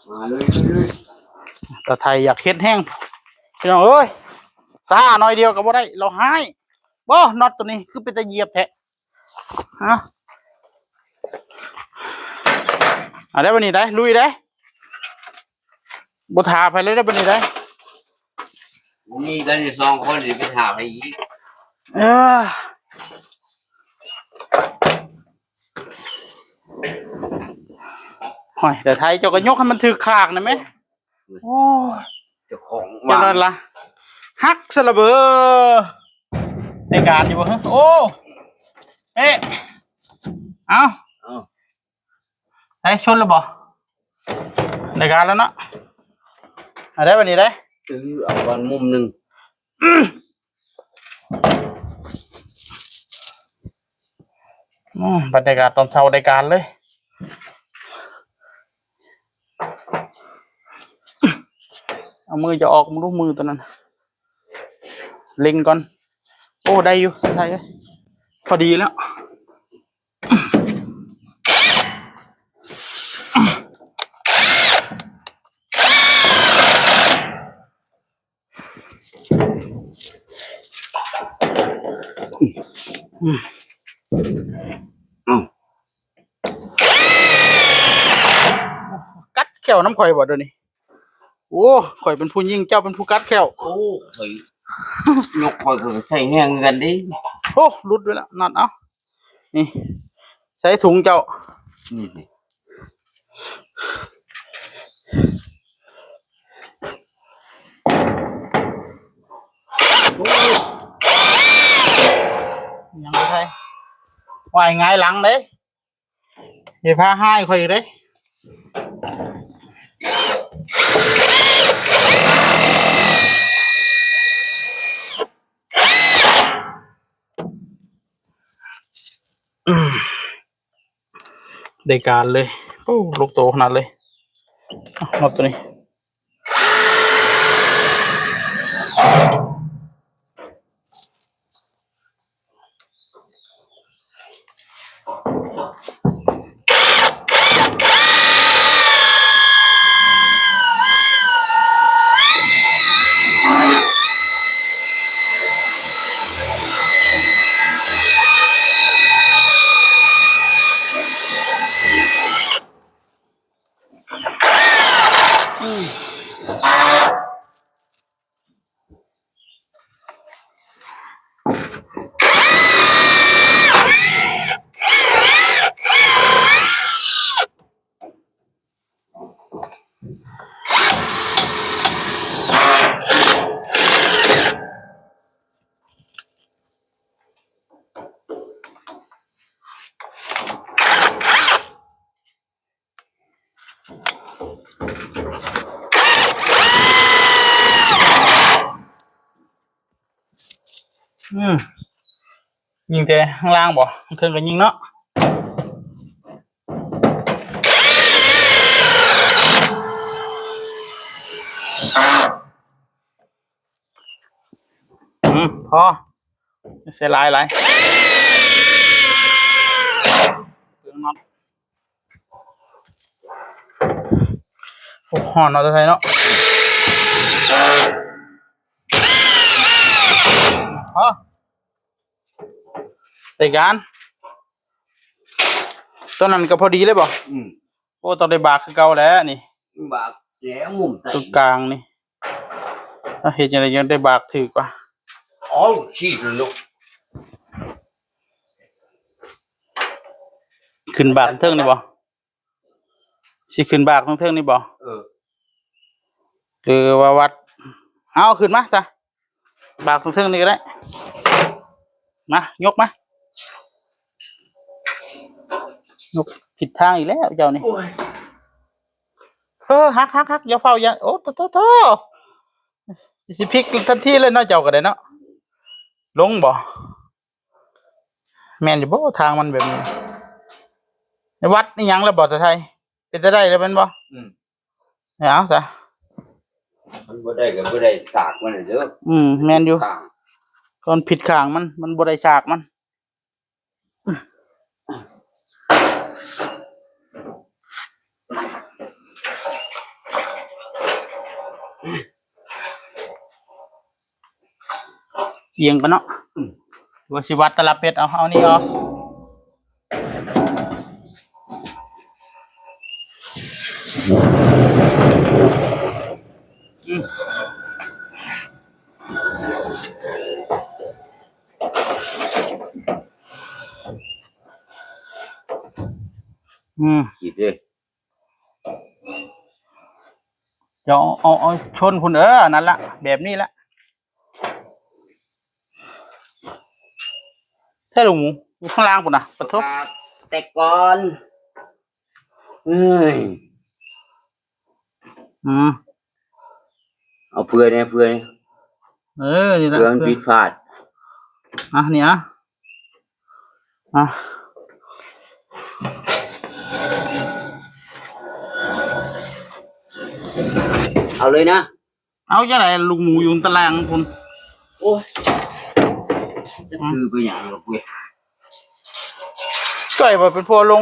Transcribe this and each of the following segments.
มาเลยแต่ไทยอยากเฮ็ดแห้งพี่น้องเอ้ยซาหน่อยเดียวก็บ่ได้เราหายบ่น็อตตัวนี้คือเป็นตะเหยียบแท้ฮะได้บัดนี้ได้ลุยได้บ่ทาไปเลยได้บัดนี้ได้นี่กันอยู่2 คนหรือไปหาไปอีกหอยแต่ไทยเจ้าก็ยกให้มันถือขากนะไหมโอ้เจ้าของว่านั่นล่ะฮักสละเบอในการอยู่บ่ฮะโอ้เอ๊ะเอาได้ชนแล้วบ่ในการแล้วเนาะได้บัดนี้ได้เอาวันมุมหนึ่งบรรยากาศตอนเช้าในการเลยเอามือจะออกลูกมือตัวนั้นเล็งก่อนโอ้ได้อยู่ใช่พอดีแล้วกัดแขวน้ำข่อยบ่เดี๋ยวนี้โอ้ข่อยเป็นผู้ยิงเจ้าเป็นผู้กัดแขวโอ้เฮ้ยยกคอยก็ใส่แห้งกันดิโอ้รุดด้วยละนัดเอานี่ใส่ถุงเจ้านี่ยังไงวายง่ายหลังเด้อย่าพาให้ข่อยเด้ได้การเลยโอ้ลูกโตขนาดเลยหมดตัวนี้ยิงแต่ข้างล่างบ่เทิงก็ยิงเนาะพอเสียหลายเปลืองน็อตโอ้ห่อนเอาแต่ไทยเนาะพอแต่การต้นนั้นก็พอดีเลยบ่โอ้ต้องได้บากคือเก่าแล้วนี่บากแล้วมุมตรงกลางนี่เห็นยังไงยังได้บากถือกว่าอ๋อขี้เลยลูกขึ้นบากเทิงนี่บ่สิขึ้นบากเทิงนี่บ่หรือว่าวัดเอาขึ้นมาจ้ะบากเทิงนี่ก็ได้มายกมายกผิดทางอีกแล้วเจ้านี่ฮักอย่าเฝ้าอย่าโอ้โตสิพลิกทันทีเลยเนาะเจ้าก็ได้เนาะลงบ่แม่นอยู่บ่ทางมันแบบนี้วัดนี่ยังแล้วบ่ตะไทยเป็นจะได้แล้วเป็นบ่เอาซะมันบ่ได้ก็บ่ได้สากมันเด้อแม่นอยู่ก่อนผิดข้างมันบ่ได้ฉากมัน เอียงกันเนาะว่าสิวัดตลับเป็ดเอานี่เอาขีดเลย เดี๋ยวเอาชนคุณนั่นละแบบนี้ละใช่ลูกหมูอยู่ข้างล่างปุ่นนะปะทุบ แต่ก่อนเฮ้ยเอาเพื่อนเนี่ยเพื่อน นี่ละ เพื่อนผิดพลาด นี่เอาเลยนะ เอาจะไหนลูกหมูอยู่ตารางคุณ โอ้ยจะคือไปอย่างหรอกเว้ย ก่อยบ่เป็นพัวลง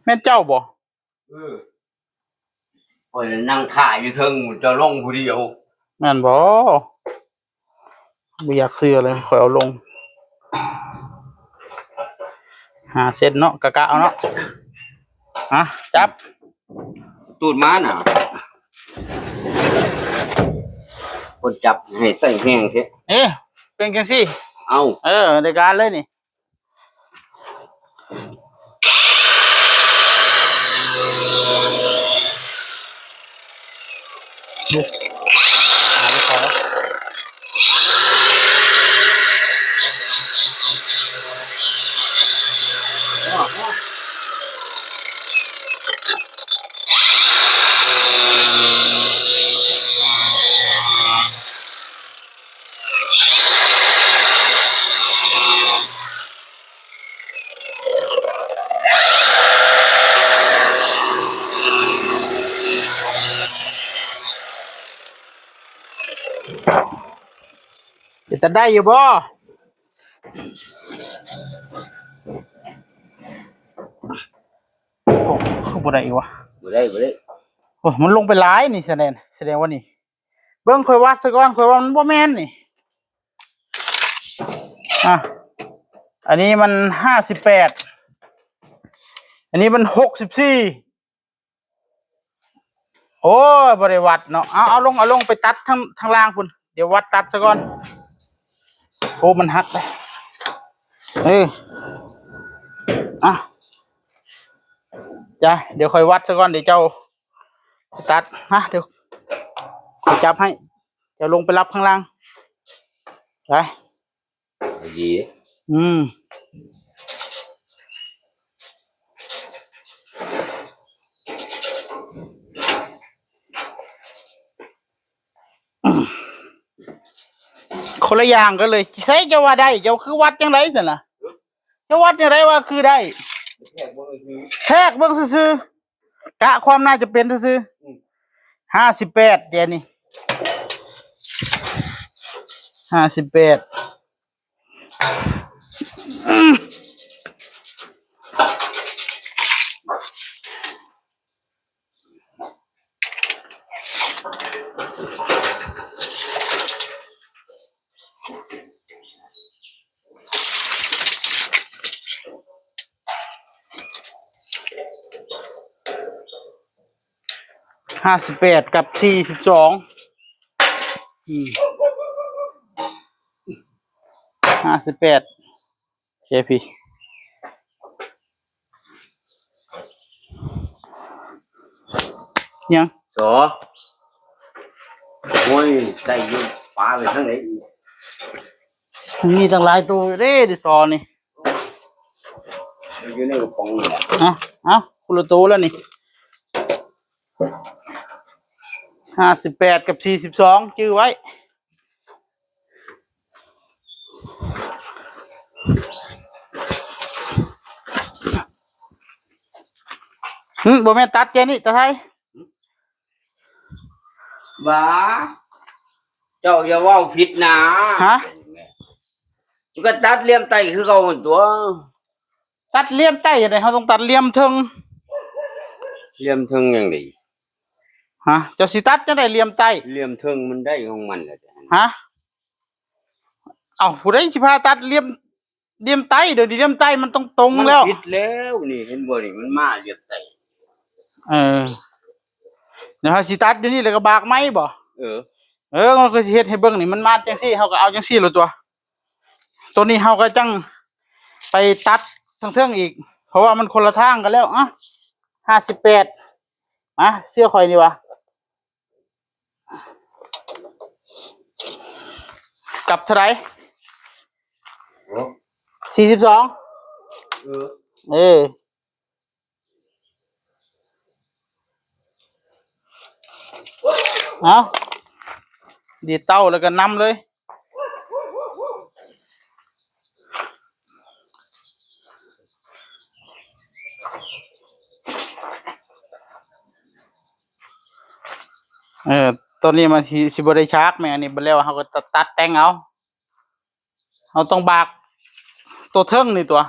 แม่เจ้าบ่ โอ้ยนั่งถ่ายอยู่เทิงจะลงผู้เดียว แม่นบ่ไม่อยากเสื้อเลยคอยเอาลง5 เซนเนาะกะเอาเนาะจับ ตูดม้าน่ะคนจับให้ใส่แห้งเถอะ เป็นจังซี่ เอา ในการเลยนี่หาไปขอจะได้อยู่บ่คือบ่ได้อีกวะ บ่ได้บ่ได้ โอ้มันลงไปหลายนี่แสดงว่านี่เบิ่งค่อยวัดซะก่อนค่อยว่ามันบ่แม่นนี่อันนี้มัน58อันนี้มัน64โอ้ยบ่ได้วัดเนาะเอาลงไปตัดทางล่างพุ่นเดี๋ยววัดตัดซะก่อนโอ้มันหักเลยจ้ะเดี๋ยวค่อยวัดซะก่อนเดี๋ยวเจ้าตัดเดี๋ยวจับให้เดี๋ยวลงไปรับข้างล่างไป ดี คนละอย่างกันเลยใช่จะว่าได้เจ้าคือวัดจังไรสินะจะวัดจังไรว่าคือได้แทกเบิ่งซื่อๆกะความน่าจะเป็นซื่อ58เดี๋ยวนี้58กับ4258เคพี่ยังสอโอ้ยใส่อยู่ปลาไปทางไหนอีก มีตั้งหลายตัวเด้ดิซอนี่ อยู่ในกระป๋องนี่แหละ คุณละตัวแล้วนี่58กับ42ชื่อไว้บ่แม่นตัดแค่นี้ตาไทย บ้าเจ้าอย่าว่าผิดนะมันก็ตัดเลี่ยมไตคือเขาตัว ตัดเลี่ยมใต้ยังไงเขาต้องตัดเลี่ยมเทิง เลี่ยมถึงยังไง ฮะเจ้าสิตัดจะได้เหลี่ยมใต้ เหลี่ยมเทิงมันได้ของมันแหละ ฮะเอาผู้ใดสิพาตัดเหลี่ยมใต้เดี๋ยวนี้เหลี่ยมใต้มันต้องตรง มัน แล้ว ผิดแล้วนี่เห็นบ่นี่มันมาเหลี่ยมใต้ เออเดี๋ยวเฮาสิตัดอยู่นี่แล้วก็บากไม้บ่ เออ มันก็สิเฮ็ดให้เบิ่งนี่มันมาจังซี่เฮาก็เอาจังซี่แหล้วตัวนี้เฮาก็จังไปตัดทางเทิงอีกเพราะว่ามันคนละทางกันแล้วอ่ะ58เสื้อข่อยนี่วะกับเท่าไหร่ โอ้ 42 เออ เออเอาดีดเต้าแล้วก็นำเลยตัวนี้มันสิบ่ได้ชากแม่อันนี้บ่แล้วเฮาก็ตัดแต่งเอาเฮาต้องบากตัวเทิงนี่ตัว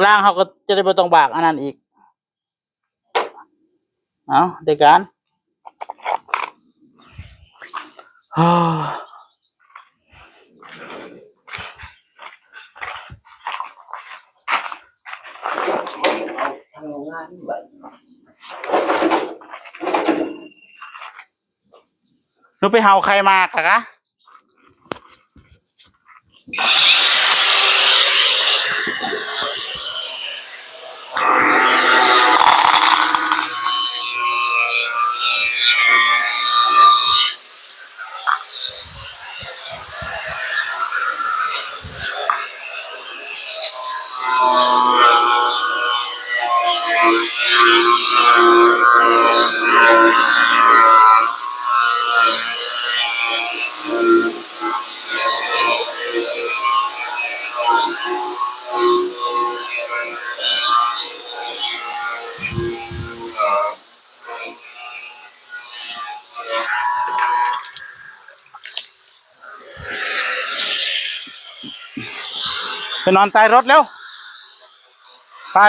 ล่างเฮาก็จะได้บ่ต้องบากอันนั้นอีกเอาได้การฮ่า เอาทางโรงงานไว้ หนูไปเห่าใครมากะไปนอนใต้รถเร็ว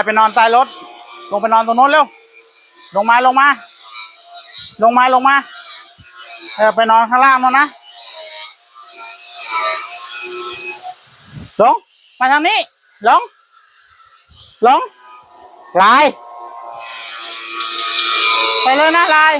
ไปนอนใต้รถลงไปนอนตรงโน้นเร็วลงมาไปนอนข้างล่างโน้นนะลงมาทางนี้ลงลายไปเลยนะลาย